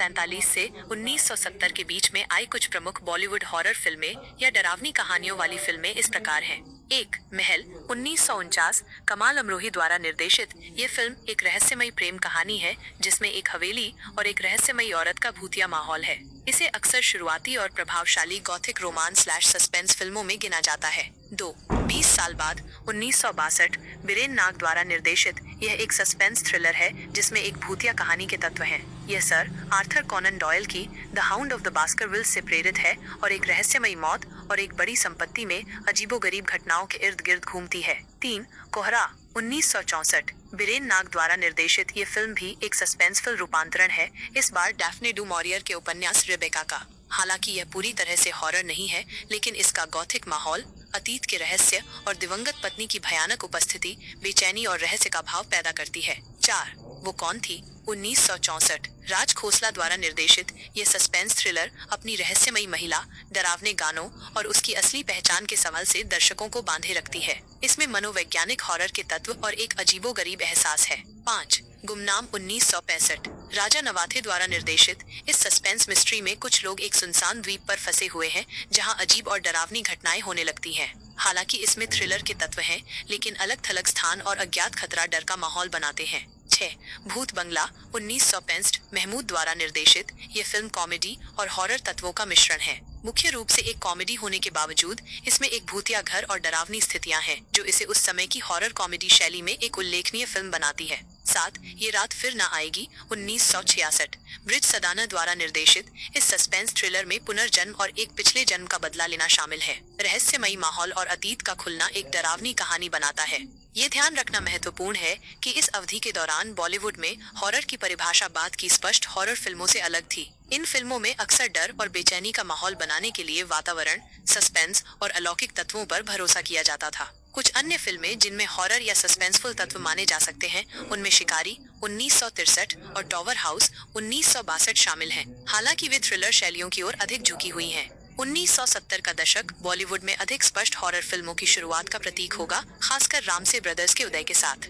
1947 से 1970 के बीच में आई कुछ प्रमुख बॉलीवुड हॉरर फिल्में या डरावनी कहानियों वाली फिल्में इस प्रकार हैं। एक, महल 1949, कमाल अमरोही द्वारा निर्देशित। ये फिल्म एक रहस्यमयी प्रेम कहानी है जिसमें एक हवेली और एक रहस्यमयी औरत का भूतिया माहौल है। इसे अक्सर शुरुआती और प्रभावशाली गॉथिक रोमांस / सस्पेंस फिल्मों में गिना जाता है। 2, 20 साल बाद 1962, बीरेन नाग द्वारा निर्देशित। यह एक सस्पेंस थ्रिलर है जिसमें एक भूतिया कहानी के तत्व हैं। यह सर आर्थर कॉनन डॉयल की द हाउंड ऑफ द बास्करविल्स से प्रेरित है और एक रहस्यमयी मौत और एक बड़ी संपत्ति में अजीबोगरीब घटनाओं के इर्द गिर्द घूमती है। 3, कोहरा 1964, बीरेन नाग द्वारा निर्देशित। ये फिल्म भी एक सस्पेंसफुल रूपांतरण है, इस बार डैफ्ने डू मॉरियर के उपन्यास रेबेका का। हालांकि यह पूरी तरह से हॉरर नहीं है, लेकिन इसका गॉथिक माहौल, अतीत के रहस्य और दिवंगत पत्नी की भयानक उपस्थिति बेचैनी और रहस्य का भाव पैदा करती है। 4, वो कौन थी 1964, राज खोसला द्वारा निर्देशित। ये सस्पेंस थ्रिलर अपनी रहस्यमयी महिला, डरावने गानों और उसकी असली पहचान के सवाल से दर्शकों को बांधे रखती है। इसमें मनोवैज्ञानिक हॉरर के तत्व और एक अजीबोगरीब एहसास है। 5, गुमनाम 1965, राजा नवाथे द्वारा निर्देशित। इस सस्पेंस मिस्ट्री में कुछ लोग एक सुनसान द्वीप पर फंसे हुए हैं जहां अजीब और डरावनी घटनाएं होने लगती हैं। हालांकि इसमें थ्रिलर के तत्व हैं, लेकिन अलग थलग स्थान और अज्ञात खतरा डर का माहौल बनाते हैं। 6, भूत बंगला 1965, महमूद द्वारा निर्देशित। ये फिल्म कॉमेडी और हॉरर तत्वों का मिश्रण है। मुख्य रूप से एक कॉमेडी होने के बावजूद इसमें एक भूतिया घर और डरावनी स्थितियां हैं, जो इसे उस समय की हॉरर कॉमेडी शैली में एक उल्लेखनीय फिल्म बनाती है। 7, ये रात फिर न आएगी 1966, ब्रिज सदाना द्वारा निर्देशित। इस सस्पेंस थ्रिलर में पुनर्जन्म और एक पिछले जन्म का बदला लेना शामिल है। रहस्यमयी माहौल और अतीत का खुलना एक डरावनी कहानी बनाता है। ये ध्यान रखना महत्वपूर्ण है कि इस अवधि के दौरान बॉलीवुड में हॉरर की परिभाषा बाद की स्पष्ट हॉरर फिल्मों से अलग थी। इन फिल्मों में अक्सर डर और बेचैनी का माहौल बनाने के लिए वातावरण, सस्पेंस और अलौकिक तत्वों पर भरोसा किया जाता था। कुछ अन्य फिल्में जिनमें हॉरर या सस्पेंसफुल तत्व माने जा सकते हैं, उनमें शिकारी 1963 और टॉवर हाउस 1962 शामिल हैं। हालांकि वे थ्रिलर शैलियों की ओर अधिक झुकी हुई हैं। 1970 का दशक बॉलीवुड में अधिक स्पष्ट हॉरर फिल्मों की शुरुआत का प्रतीक होगा, खासकर रामसे ब्रदर्स के उदय के साथ।